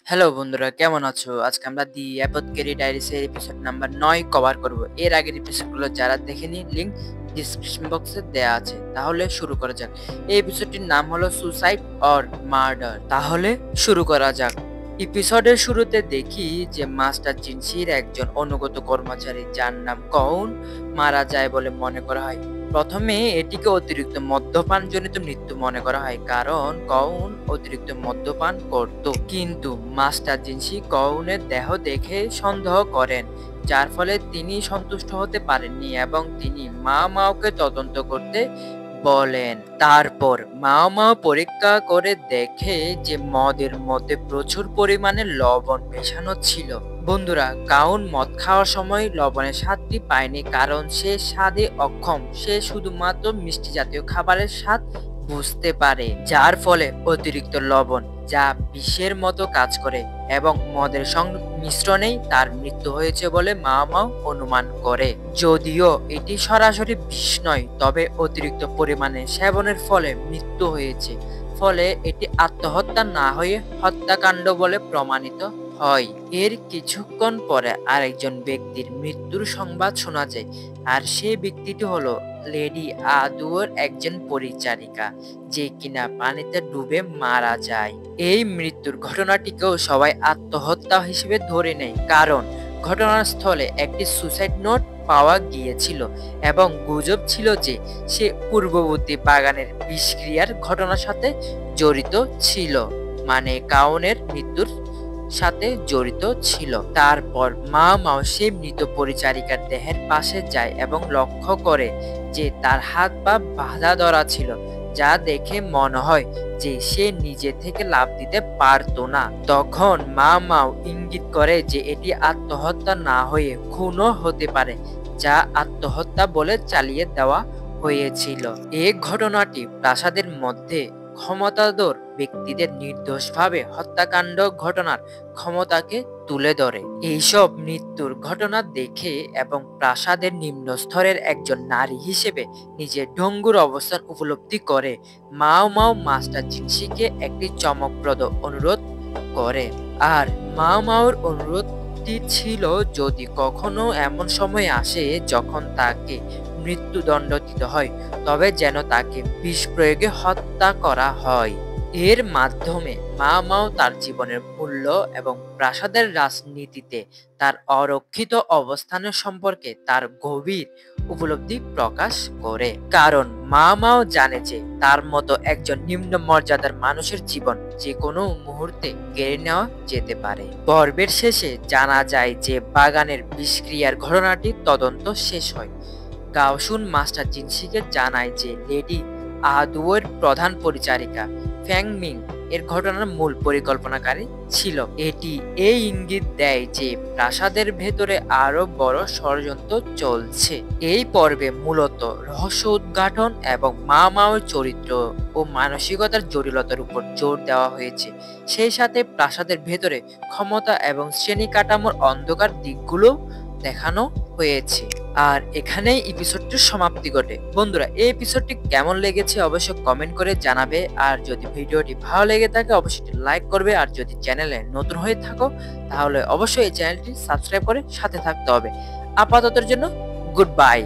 Hello বন্ধুরা, কেমন আছো? আজকে আমরা দি অ্যাপথকেরি ডায়েরিস এর এপিসোড নাম্বার 9 কভার করব। এর আগের এপিসোডগুলো যারা দেখেনি লিংক ডেসক্রিপশন বক্সে দেয়া আছে। তাহলে শুরু করা যাক। এই এপিসোডটির নাম হলো সুসাইড অর মার্ডার। তাহলে শুরু করা যাক। এপিসোডের শুরুতে দেখি যে মাস্টার জিনসির একজন অনুগত কর্মচারী যার নাম কউন মারা যায় বলে মনে করা হয়। প্রথমে এটিকে অতিরিক্ত মদ্যপান জনিত মৃত্যু মনে করা হয়, কারণ কউন অতিরিক্ত মদ্যপান করত। কিন্তু মাস্টার জিনসি কউনের দেহ দেখে সন্দেহ করেন, যার ফলে তিনি সন্তুষ্ট হতে পারেননি এবং তিনি মাও মাওকে তদন্ত করতে বলেন। তারপর মাও মাও পরীক্ষা করে দেখে যে মদের মধ্যে প্রচুর পরিমাণে লবণ মেশানো ছিল। বন্ধুরা, কাউন মদ খাওয়ার সময় লবণের স্বাদটি পায়নি, কারণ সে স্বাদে অক্ষম। সে শুধুমাত্র মিষ্টি জাতীয় খাবারের স্বাদ বুঝতে পারে, যার ফলে অতিরিক্ত লবণ যা বিষের মতো কাজ করে এবং মদের সংমিশ্রণেই তার মৃত্যু হয়েছে বলে মা মাও অনুমান করে। যদিও এটি সরাসরি বিষ নয়, তবে অতিরিক্ত পরিমাণে সেবনের ফলে মৃত্যু হয়েছে, ফলে এটি আত্মহত্যা না হয়ে হত্যাকাণ্ড বলে প্রমাণিত হয়। এর কিছুক্ষণ পরে আরেকজন ব্যক্তির মৃত্যুর সংবাদ শোনা যায়, আর সেই ব্যক্তিটি হলো লেডি আদুয়োর একজন পরিচারিকা, যে কিনা পানিতে ডুবে মারা যায়। এই মৃত্যুর ঘটনাটিকেও সবাই আত্মহত্যা হিসেবে ধরে নেয়, কারণ ঘটনাস্থলে একটি সুসাইড নোট পাওয়া গিয়েছিল এবং গুজব ছিল যে সে পূর্ববর্তী বাগানের বিষক্রিয়ার ঘটনার সাথে জড়িত ছিল, মানে কাউনের মৃত্যুর সাথে জড়িত ছিল। তারপর মা মাও সেই মৃত পরিচারিকার দেহের পাশে যায় এবং লক্ষ্য করে যে তার হাত পা বাঁধা ধরা ছিল, যা দেখে মনে হয় যে সে নিজে থেকে লাফ দিতে পারতো না। তখন মা মাও ইঙ্গিত করে যে এটি আত্মহত্যা না হয়ে খুনও হতে পারে, যা আত্মহত্যা বলে চালিয়ে দেওয়া হয়েছিল। এই ঘটনাটি প্রাসাদের মধ্যে ক্ষমতাধর ব্যক্তিদের নির্দোষভাবে হত্যাকাণ্ড ঘটনার ক্ষমতাকে তুলে ধরে। এইসব মৃত্যুর ঘটনা দেখে এবং প্রাসাদের নিম্ন স্তরের একজন নারী হিসেবে নিজের ডঙ্গুর অবস্থান উপলব্ধি করে মাও মাও মাস্টার জিনসিকে একটি চমকপ্রদ অনুরোধ করে। আর মাও মাওর অনুরোধটি ছিল, যদি কখনো এমন সময় আসে যখন তাকে মৃত্যুদণ্ড দিতে হয়, তবে যেন তাকে বিষ প্রয়োগে হত্যা করা হয়। এর মাধ্যমে মা মাও তার জীবনের মূল্য এবং প্রাসাদের রাজনীতিতে তার অরক্ষিত অবস্থানের সম্পর্কে তার গভীর উপলব্ধি প্রকাশ করে, কারণ মা মাও জানে যে তার মতো একজন নিম্ন মর্যাদার মানুষের জীবন যে কোনো মুহূর্তে কেড়ে নেওয়া যেতে পারে। পর্বের শেষে জানা যায় যে বাগানের বিষক্রিয়ার ঘটনাটি তদন্ত শেষ হয়। গাওসুন মাস্টার জিনসিকে জানায় যে লেডি আদুয়ের প্রধান পরিচারিকা ফ্যাং মিং এর ঘটনার মূল পরিকল্পনাকারী ছিল। এটি এই ইঙ্গিত দেয় যে প্রাসাদের ভেতরে আরো বড় ষড়যন্ত্র চলছে। এই পর্বে মূলত রহস্য উদ্ঘাটন এবং মা মাওর চরিত্র ও মানসিকতার জটিলতার উপর জোর দেওয়া হয়েছে, সেই সাথে প্রাসাদের ভেতরে ক্ষমতা এবং শ্রেণী কাঠামোর অন্ধকার দিকগুলো দেখানো হয়েছে। আর এখানেই এপিসোডটির সমাপ্তি ঘটে। বন্ধুরা, এই এপিসোডটি কেমন লেগেছে অবশ্যই কমেন্ট করে জানাবে। আর যদি ভিডিওটি ভালো লেগে থাকে অবশ্যই লাইক করবে। আর যদি চ্যানেলে নতুন হয়ে থাকো তাহলে অবশ্যই এই চ্যানেলটি সাবস্ক্রাইব করে সাথে থাকতে হবে। আপাততের জন্য গুড বাই।